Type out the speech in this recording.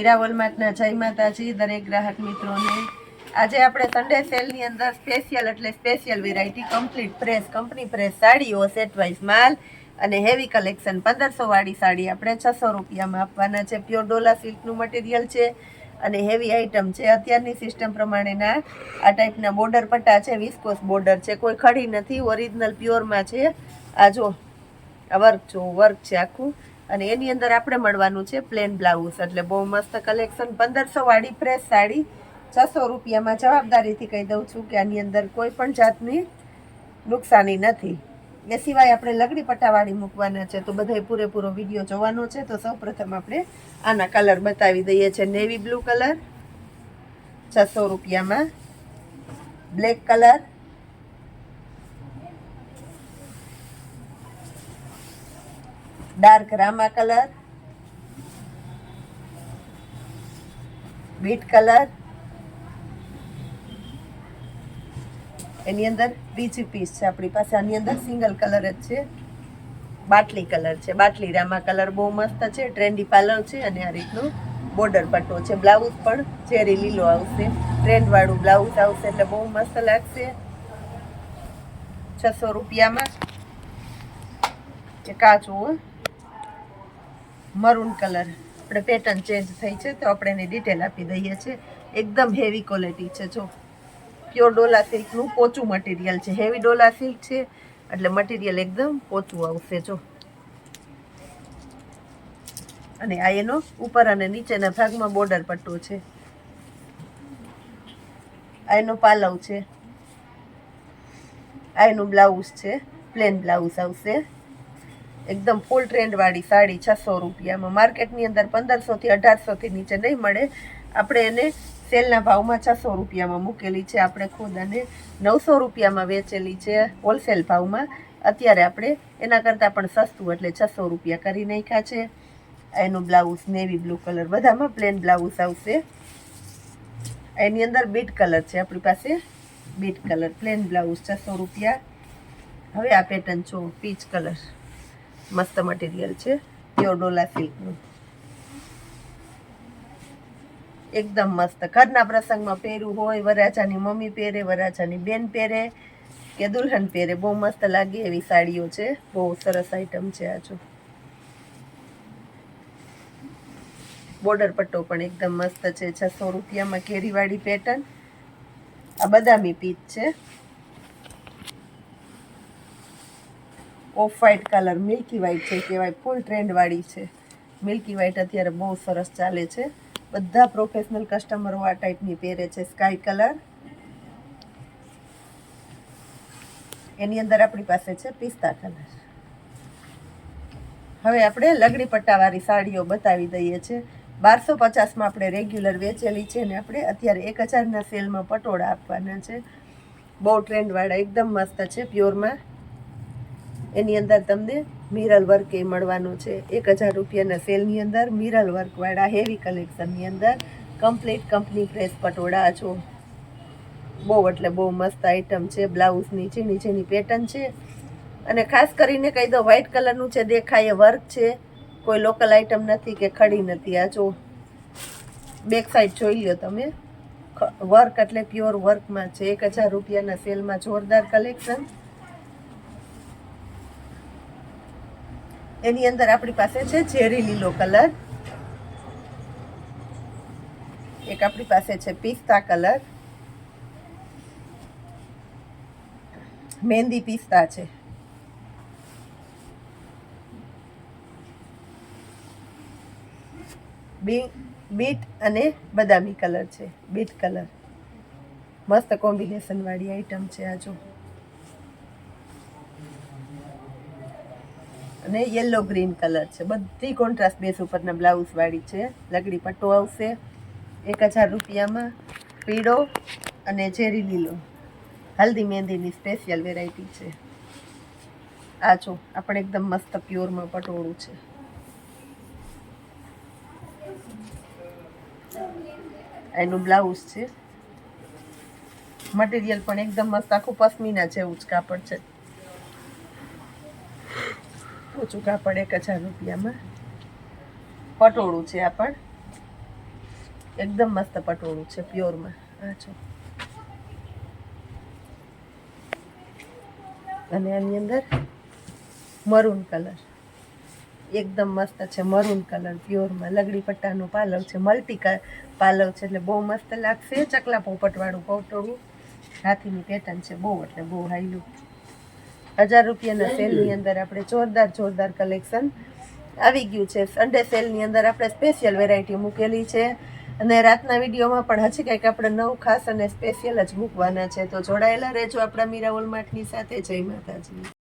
મીરા વોલમાર્ટના જય માતાજી દરેક ગ્રાહક મિત્રોને। આજે આપણે સન્ડે સેલની અંદર special variety complete press company press સાડીઓ સેટ વાઇઝ માલ અને હેવી કલેક્શન 1500 વાળી સાડી આપણે 600 રૂપિયામાં આપવાના છે। પ્યોર ડોલા સિલ્કનું મટીરિયલ છે અને હેવી આઇટમ છે। અત્યારની સિસ્ટમ પ્રમાણેના આ ટાઈપના બોર્ડર પટ્ટા છે, વિસ્કોસ બોર્ડર છે, કોઈ ખડી નથી, ઓરિજિનલ પ્યોરમાં છે। આ જો આ વર્ક છે આખું અને એની અંદર આપણે મળવાનું છે પ્લેન બ્લાઉઝ, એટલે બહુ મસ્ત કલેક્શન। 1500 વાળી પ્રેસ સાડી 600 રૂપિયામાં જવાબદારીથી કહી દઉં છું કે આની અંદર કોઈ પણ જાતની નુકસાની નથી। એ સિવાય આપણે લગડી પટ્ટાવાળી મૂકવાના છે, તો બધાય પૂરેપૂરો વિડીયો જોવાનો છે। તો સૌપ્રથમ આપણે આના કલર બતાવી દઈએ છીએ। નેવી બ્લુ કલર 600 રૂપિયામાં, બ્લેક કલર, ડાર્ક રામા કલર, બીટ કલર, એની અંદર બીજી પીસ છે આપણી પાસે, આની અંદર સિંગલ કલર જ છે, બાટલી કલર છે, બાટલી રામા કલર બહુ મસ્ત છે, ટ્રેન્ડી પાલવ છે અને આ રીતનું બોર્ડર પટ્ટો છે। બ્લાઉઝ પણ ચેરી લીલો આવશે, ટ્રેન્ડ વાળું બ્લાઉઝ આવશે એટલે બહુ મસ્ત લાગશે 600 રૂપિયામાં। એક આ જુઓ મરૂન કલર, આપણે પેટર્ન ચેન્જ થઈ છે તો આપણે એની ડિટેલ આપી દઈએ છીએ। એકદમ હેવી ક્વોલિટી છે, જો પ્યોર ડોલા સિલ્કનું પોચું મટીરિયલ છે, હેવી ડોલા સિલ્ક છે એટલે મટીરિયલ એકદમ પોચું આવશે જો। અને આ એનો ઉપર અને નીચેના ભાગમાં બોર્ડર પટ્ટો છે, આ એનો પાલવ છે, આ એનું બ્લાઉઝ છે, પ્લેન બ્લાઉઝ આવશે। એકદમ ફૂલ ટ્રેન્ડ વાળી સાડી 600 રૂપિયામાં। માર્કેટની અંદર 1500 થી 1800 થી નીચે નહીં મળે, આપણે એને સેલના ભાવમાં 600 રૂપિયામાં મૂકેલી છે। આપણે ખુદ અને 900 રૂપિયામાં વેચેલી છે હોલસેલ ભાવમાં। અત્યારે આપણે એના કરતાં પણ સસ્તું એટલે 600 રૂપિયા કરી નાખ્યા છે। એનું બ્લાઉઝ નેવી બ્લુ કલર, બધામાં પ્લેન બ્લાઉઝ આવશે। એની અંદર બીટ કલર છે આપણી પાસે, બીટ કલર પ્લેન બ્લાઉઝ 600 રૂપિયા। હવે આ પેટર્ન જો પીચ કલર, મસ્ત મટીરિયલ છે, પ્યોર ડોલા સિલ્કનું, એકદમ મસ્ત। ઘરના પ્રસંગમાં પહેરવું હોય, વરાજાની મમ્મી પહેરે, વરાજાની બેન પહેરે કે દુલ્હન પહેરે, બહુ મસ્ત લાગે એવી સાડીઓ છે, બહુ સરસ આઈટમ છે। આ જો બોર્ડર પટ્ટો પણ એકદમ મસ્ત છે 600 રૂપિયામાં, કેરીવાળી પેટર્ન, આ બદામી પીચ છે, off white colour, milky white છે કહેવાય, ફૂલ ટ્રેન્ડ વાળી છે મિલ્કી વ્હાઈટ, અત્યારે બહુ સરસ ચાલે છે, બધા પ્રોફેશનલ કસ્ટમરો આ ટાઈપની પહેરે છે। સ્કાય કલર, એની અંદર આપણી પાસે છે પિસ્તા કલર। હવે આપણે લગડી પટ્ટાવાળી સાડીઓ બતાવી દઈએ છીએ। 1250માં આપણે રેગ્યુલર વેચેલી છે અને આપણે અત્યારે 1000ના સેલમાં પટોળા આપવાના છે, બહુ ટ્રેન્ડવાળા એકદમ મસ્ત છે પ્યોરમાં। એની અંદર તમને મિરલ વર્ક એ મળવાનું છે 1000 રૂપિયાના સેલની અંદર, મિરલ વર્કવાળા હેવી કલેક્શનની અંદર કમ્પ્લીટ કંપની પ્રેસ પટોળા છો, બહુ એટલે બહુ મસ્ત આઈટમ છે। બ્લાઉઝની ઝીણી ઝીણી પેટર્ન છે અને ખાસ કરીને કહી દો વ્હાઈટ કલરનું છે, દેખાય એ વર્ક છે, કોઈ લોકલ આઈટમ નથી કે ખડી નથી। આ જો બેક સાઈડ જોઈ લો તમે, વર્ક એટલે પ્યોર વર્કમાં છે, 1000 રૂપિયાના સેલમાં જોરદાર કલેક્શન। એની અંદર આપણી પાસે છે ચેરી લીલો કલર, એક આપણી પાસે છે પિસ્તા કલર, મહેંદી પિસ્તા છે, બીટ અને બદામી કલર છે, બીટ કલર મસ્ત કોમ્બિનેશન વાળી આઈટમ છે। આ જો અને યલો ગ્રીન કલર છે, બધી કોન્ટ્રાસ્ટ બેઝ ઉપરના બ્લાઉઝ વાળી છે। લગડી પટ્ટો આવશે 1000 રૂપિયામાં, પીળો અને ઝેરી લીલો, હલ્દી મહેંદીની સ્પેશિયલ વેરાયટી છે। આ જો આપણે એકદમ મસ્ત પ્યોરમાં પટોળું છે, એનું બ્લાઉઝ છે, મટીરિયલ પણ એકદમ મસ્ત, આખું પશ્મિના જેવું જ કાપડ છે, ઊંચું કાપડ 1000 રૂપિયામાં, પટોળું છે આ પણ એકદમ મસ્ત પટોળું છે પ્યોરમાં. આ જો અને આની અંદર મરૂન કલર એકદમ મસ્ત છે. મરૂન કલર પ્યોરમાં લગડી પટ્ટાનો પાલવ છે. મલ્ટી પાલવ છે એટલે બહુ મસ્ત લાગશે. ચકલા પોપટવાળું પટોળું હાથીની પેટર્ન છે. બહુ એટલે બહુ હાઈલું. 1000 રૂપિયાના સેલની અંદર આપણે જોરદાર કલેક્શન આવી ગયું છે. સન્ડે સેલની અંદર આપણે સ્પેશિયલ વેરાયટી મૂકેલી છે અને રાતના વિડીયોમાં પણ હજી કંઈક આપણે નવું ખાસ અને સ્પેશિયલ જ મૂકવાના છે. તો જોડાયેલા રહેજો આપણા મીરા હોલમાર્ટની સાથે. જય માતાજી.